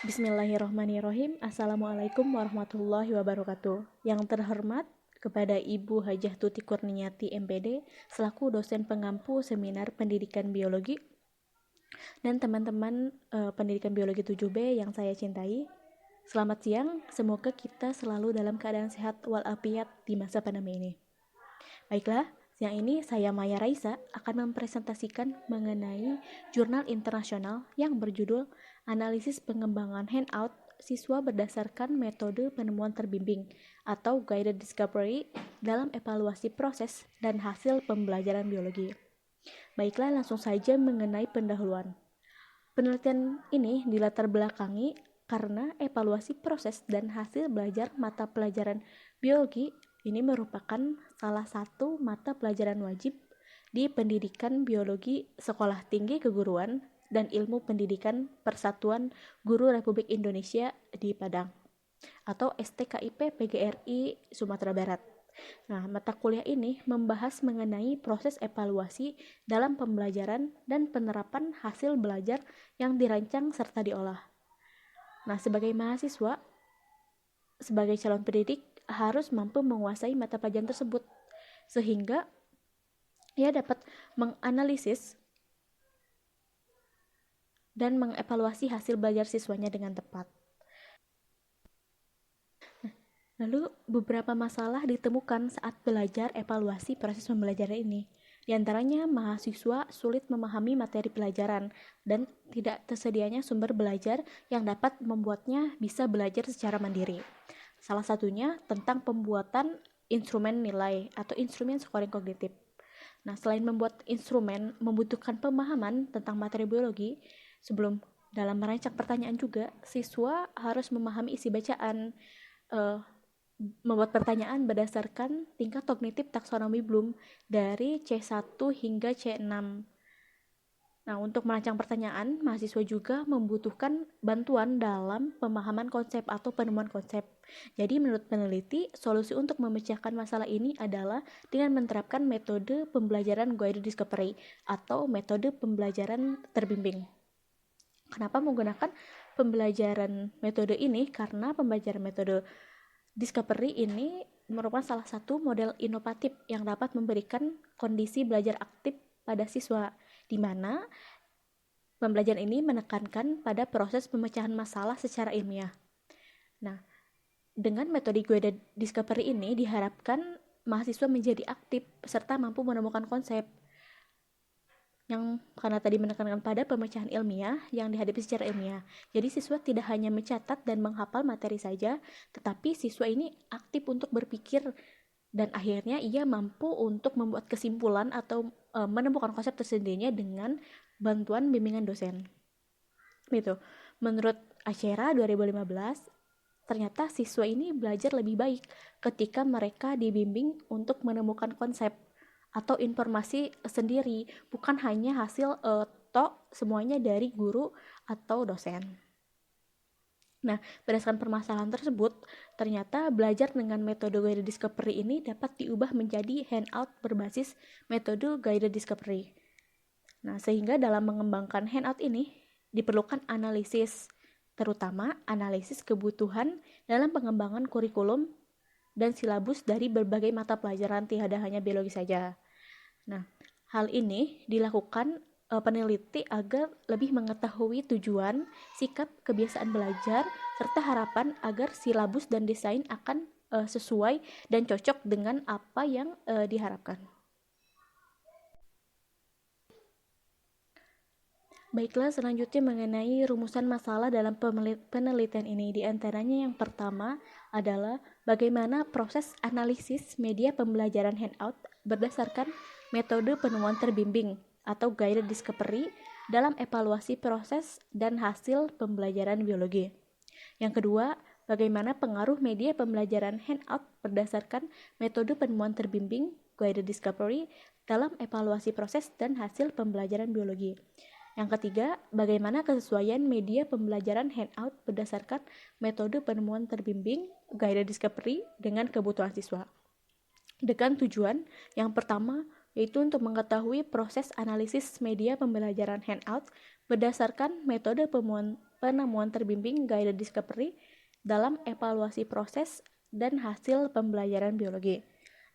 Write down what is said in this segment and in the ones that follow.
Bismillahirrahmanirrahim. Assalamualaikum warahmatullahi wabarakatuh. Yang terhormat kepada Ibu Hajah Tuti Kurniati MPD selaku dosen pengampu seminar pendidikan biologi dan teman-teman pendidikan biologi 7B yang saya cintai. Selamat siang, semoga kita selalu dalam keadaan sehat walafiat di masa pandemi ini. Baiklah, siang ini saya Maya Raisa akan mempresentasikan mengenai jurnal internasional yang berjudul Analisis Pengembangan Handout Siswa Berdasarkan Metode Penemuan Terbimbing atau Guided Discovery dalam Evaluasi Proses dan Hasil Pembelajaran Biologi. Baiklah, langsung saja mengenai pendahuluan. Penelitian ini dilatar belakangi karena evaluasi proses dan hasil belajar mata pelajaran biologi ini merupakan salah satu mata pelajaran wajib di pendidikan biologi Sekolah Tinggi Keguruan dan Ilmu Pendidikan Persatuan Guru Republik Indonesia di Padang atau STKIP PGRI Sumatera Barat. Nah, mata kuliah ini membahas mengenai proses evaluasi dalam pembelajaran dan penerapan hasil belajar yang dirancang serta diolah. Nah, sebagai mahasiswa, sebagai calon pendidik harus mampu menguasai mata pelajaran tersebut sehingga ia dapat menganalisis dan mengevaluasi hasil belajar siswanya dengan tepat. Lalu beberapa masalah ditemukan saat belajar evaluasi proses pembelajaran ini. Di antaranya mahasiswa sulit memahami materi pelajaran dan tidak tersedianya sumber belajar yang dapat membuatnya bisa belajar secara mandiri. Salah satunya tentang pembuatan instrumen nilai atau instrumen scoring kognitif. Nah, selain membuat instrumen membutuhkan pemahaman tentang materi biologi, sebelum dalam merancang pertanyaan juga, siswa harus memahami isi bacaan, membuat pertanyaan berdasarkan tingkat kognitif taksonomi Bloom dari C1 hingga C6. Nah, untuk merancang pertanyaan, mahasiswa juga membutuhkan bantuan dalam pemahaman konsep atau penemuan konsep. Jadi, menurut peneliti, solusi untuk memecahkan masalah ini adalah dengan menerapkan metode pembelajaran guided discovery atau metode pembelajaran terbimbing. Kenapa menggunakan pembelajaran metode ini? Karena pembelajaran metode discovery ini merupakan salah satu model inovatif yang dapat memberikan kondisi belajar aktif pada siswa, di mana pembelajaran ini menekankan pada proses pemecahan masalah secara ilmiah. Nah, dengan metode guided discovery ini diharapkan mahasiswa menjadi aktif serta mampu menemukan konsep yang karena tadi menekankan pada pemecahan ilmiah yang dihadapi secara ilmiah. Jadi siswa tidak hanya mencatat dan menghafal materi saja, tetapi siswa ini aktif untuk berpikir dan akhirnya ia mampu untuk membuat kesimpulan atau menemukan konsep tersendirinya dengan bantuan bimbingan dosen. Gitu. Menurut Acera 2015, ternyata siswa ini belajar lebih baik ketika mereka dibimbing untuk menemukan konsep atau informasi sendiri, bukan hanya hasil semuanya dari guru atau dosen. Nah, berdasarkan permasalahan tersebut, ternyata belajar dengan metode guided discovery ini dapat diubah menjadi handout berbasis metode guided discovery. Nah, sehingga dalam mengembangkan handout ini diperlukan analisis, terutama analisis kebutuhan dalam pengembangan kurikulum dan silabus dari berbagai mata pelajaran, tidak hanya biologi saja. Nah, hal ini dilakukan peneliti agar lebih mengetahui tujuan, sikap, kebiasaan belajar, serta harapan agar silabus dan desain akan sesuai dan cocok dengan apa yang diharapkan. Baiklah, selanjutnya mengenai rumusan masalah dalam penelitian ini. Di antaranya yang pertama adalah bagaimana proses analisis media pembelajaran handout berdasarkan metode penemuan terbimbing atau guided discovery dalam evaluasi proses dan hasil pembelajaran biologi. Yang kedua, bagaimana pengaruh media pembelajaran handout berdasarkan metode penemuan terbimbing guided discovery dalam evaluasi proses dan hasil pembelajaran biologi. Yang ketiga, bagaimana kesesuaian media pembelajaran handout berdasarkan metode penemuan terbimbing guided discovery dengan kebutuhan siswa. Dengan tujuan yang pertama, yaitu untuk mengetahui proses analisis media pembelajaran handout berdasarkan metode penemuan terbimbing guided discovery dalam evaluasi proses dan hasil pembelajaran biologi.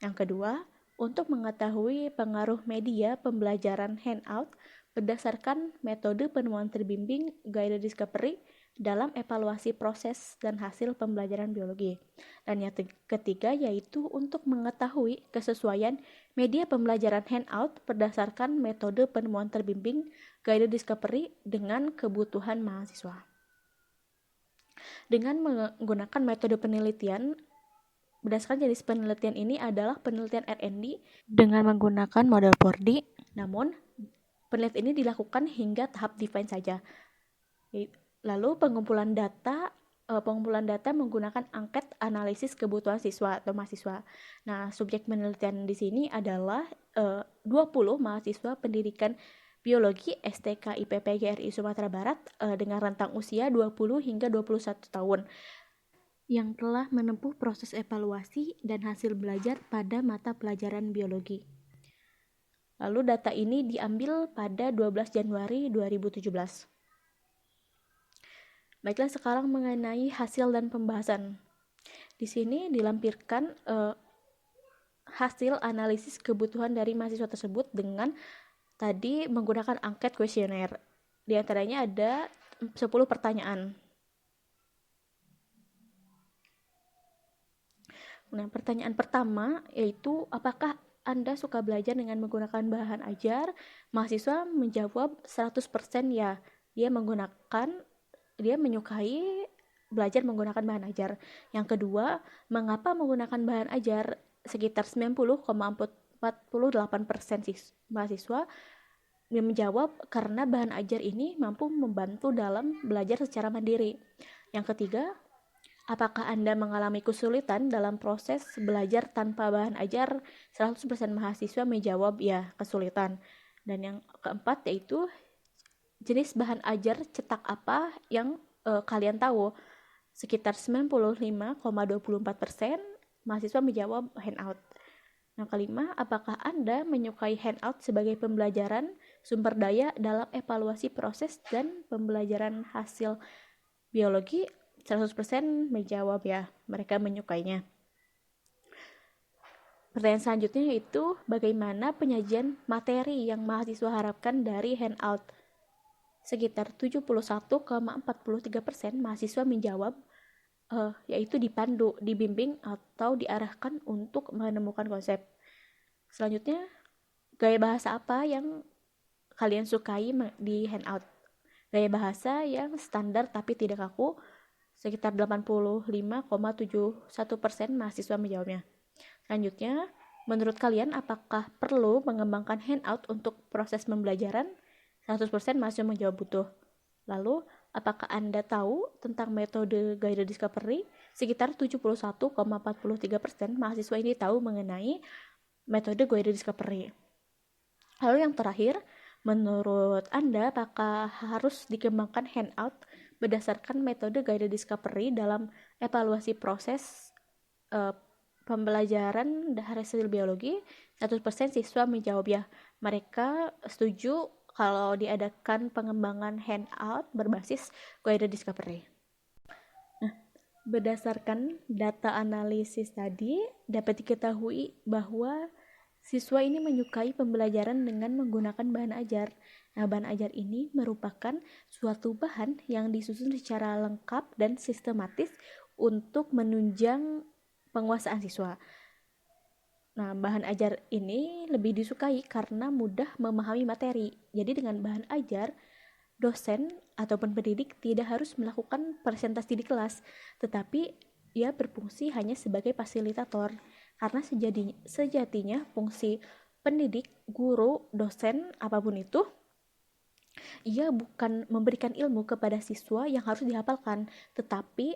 Yang kedua, untuk mengetahui pengaruh media pembelajaran handout berdasarkan metode penemuan terbimbing guided discovery dalam evaluasi proses dan hasil pembelajaran biologi. Dan yang ketiga yaitu untuk mengetahui kesesuaian media pembelajaran handout berdasarkan metode penemuan terbimbing guided discovery dengan kebutuhan mahasiswa. Dengan menggunakan metode penelitian, berdasarkan jenis penelitian ini adalah penelitian R&D dengan menggunakan model 4D, namun penelitian ini dilakukan hingga tahap define saja. Lalu pengumpulan data menggunakan angket analisis kebutuhan siswa atau mahasiswa. Nah, subjek penelitian di sini adalah 20 mahasiswa pendidikan biologi STK IPP GRI Sumatera Barat dengan rentang usia 20 hingga 21 tahun yang telah menempuh proses evaluasi dan hasil belajar pada mata pelajaran biologi. Lalu data ini diambil pada 12 Januari 2017. Baiklah, sekarang mengenai hasil dan pembahasan. Di sini dilampirkan hasil analisis kebutuhan dari mahasiswa tersebut dengan tadi menggunakan angket kuesioner. Di antaranya ada 10 pertanyaan. Nah, pertanyaan pertama yaitu apakah Anda suka belajar dengan menggunakan bahan ajar? Mahasiswa menjawab 100% ya. Dia menyukai belajar menggunakan bahan ajar. Yang kedua, mengapa menggunakan bahan ajar? Sekitar 90,48% mahasiswa dia menjawab karena bahan ajar ini mampu membantu dalam belajar secara mandiri. Yang ketiga, apakah Anda mengalami kesulitan dalam proses belajar tanpa bahan ajar? 100% mahasiswa menjawab ya, kesulitan. Dan yang keempat yaitu jenis bahan ajar cetak apa yang kalian tahu? Sekitar 95,24% mahasiswa menjawab handout. Yang kelima, apakah Anda menyukai handout sebagai pembelajaran sumber daya dalam evaluasi proses dan pembelajaran hasil biologi? 100% menjawab ya, mereka menyukainya. Pertanyaan selanjutnya yaitu bagaimana penyajian materi yang mahasiswa harapkan dari handout? Sekitar 71,43% mahasiswa menjawab yaitu dipandu, dibimbing, atau diarahkan untuk menemukan konsep. Selanjutnya, gaya bahasa apa yang kalian sukai di handout? Gaya bahasa yang standar tapi tidak kaku, sekitar 85,71% mahasiswa menjawabnya. Selanjutnya, menurut kalian apakah perlu mengembangkan handout untuk proses pembelajaran? 100% mahasiswa menjawab butuh. Lalu, apakah Anda tahu tentang metode guided discovery? Sekitar 71,43% mahasiswa ini tahu mengenai metode guided discovery. Lalu yang terakhir, menurut Anda apakah harus dikembangkan handout berdasarkan metode guided discovery dalam evaluasi proses pembelajaran dari hasil biologi? 100% siswa menjawab ya, mereka setuju kalau diadakan pengembangan handout berbasis guided discovery. Nah, berdasarkan data analisis tadi, dapat diketahui bahwa siswa ini menyukai pembelajaran dengan menggunakan bahan ajar. Nah, bahan ajar ini merupakan suatu bahan yang disusun secara lengkap dan sistematis untuk menunjang penguasaan siswa. Nah, bahan ajar ini lebih disukai karena mudah memahami materi. Jadi dengan bahan ajar, dosen ataupun pendidik tidak harus melakukan presentasi di kelas, tetapi ia berfungsi hanya sebagai fasilitator. Karena sejatinya fungsi pendidik, guru, dosen, apapun itu, ia bukan memberikan ilmu kepada siswa yang harus dihafalkan, tetapi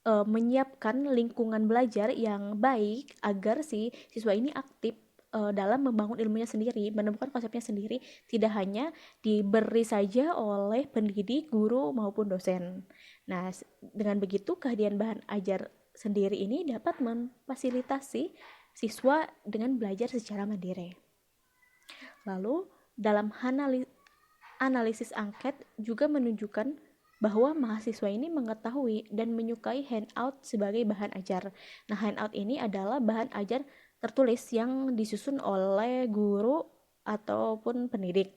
menyiapkan lingkungan belajar yang baik agar si siswa ini aktif dalam membangun ilmunya sendiri, menemukan konsepnya sendiri, tidak hanya diberi saja oleh pendidik, guru maupun dosen. Nah, dengan begitu kehadiran bahan ajar sendiri ini dapat memfasilitasi siswa dengan belajar secara mandiri. Lalu, dalam analisis angket juga menunjukkan bahwa mahasiswa ini mengetahui dan menyukai handout sebagai bahan ajar. Nah, handout ini adalah bahan ajar tertulis yang disusun oleh guru ataupun pendidik.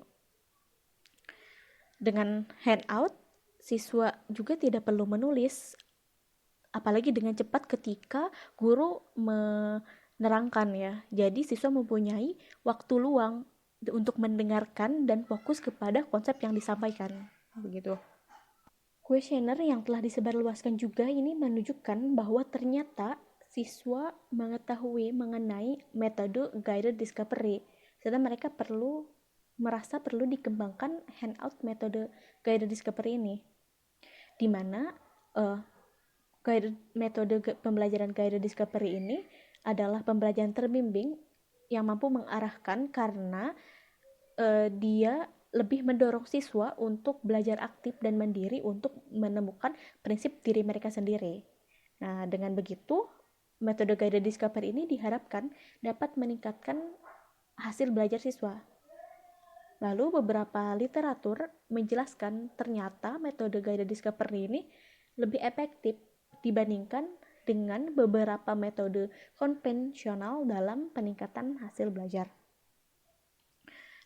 Dengan handout, siswa juga tidak perlu menulis, apalagi dengan cepat ketika guru menerangkan ya. Jadi siswa mempunyai waktu luang untuk mendengarkan dan fokus kepada konsep yang disampaikan. Begitu. Kuesioner yang telah disebarluaskan juga ini menunjukkan bahwa ternyata siswa mengetahui mengenai metode guided discovery, serta mereka merasa perlu dikembangkan handout metode guided discovery ini, di mana metode pembelajaran guided discovery ini adalah pembelajaran terbimbing yang mampu mengarahkan karena dia lebih mendorong siswa untuk belajar aktif dan mandiri untuk menemukan prinsip diri mereka sendiri. Nah, dengan begitu, metode guided discovery ini diharapkan dapat meningkatkan hasil belajar siswa. Lalu beberapa literatur menjelaskan ternyata metode guided discovery ini lebih efektif dibandingkan dengan beberapa metode konvensional dalam peningkatan hasil belajar.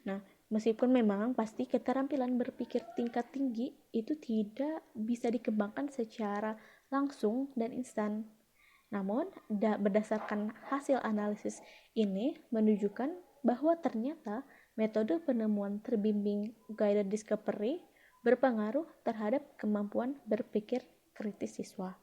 Nah, meskipun memang pasti keterampilan berpikir tingkat tinggi itu tidak bisa dikembangkan secara langsung dan instan. Namun, berdasarkan hasil analisis ini menunjukkan bahwa ternyata metode penemuan terbimbing guided discovery berpengaruh terhadap kemampuan berpikir kritis siswa.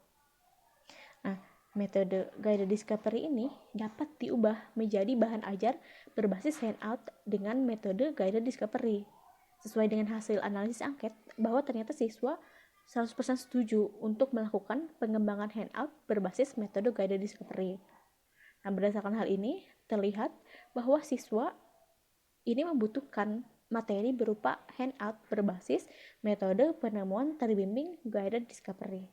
Nah, metode guided discovery ini dapat diubah menjadi bahan ajar berbasis handout dengan metode guided discovery. Sesuai dengan hasil analisis angket, bahwa ternyata siswa 100% setuju untuk melakukan pengembangan handout berbasis metode guided discovery. Nah, berdasarkan hal ini, terlihat bahwa siswa ini membutuhkan materi berupa handout berbasis metode penemuan terbimbing guided discovery.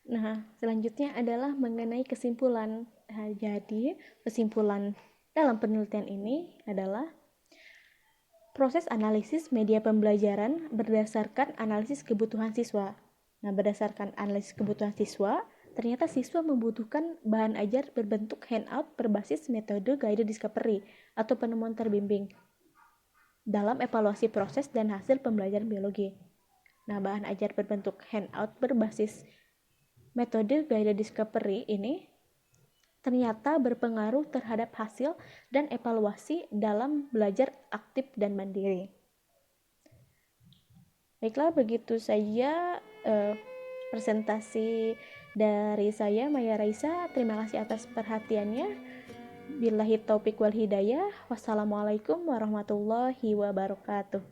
Nah, selanjutnya adalah mengenai kesimpulan. Nah, jadi, kesimpulan dalam penelitian ini adalah proses analisis media pembelajaran berdasarkan analisis kebutuhan siswa. Nah, berdasarkan analisis kebutuhan siswa, ternyata siswa membutuhkan bahan ajar berbentuk handout berbasis metode guided discovery atau penemuan terbimbing dalam evaluasi proses dan hasil pembelajaran biologi. Nah, bahan ajar berbentuk handout berbasis metode guided discovery ini ternyata berpengaruh terhadap hasil dan evaluasi dalam belajar aktif dan mandiri. Baiklah, begitu saja presentasi dari saya, Maya Raisa. Terima kasih atas perhatiannya. Billahi taufiq wal hidayah. Wassalamualaikum warahmatullahi wabarakatuh.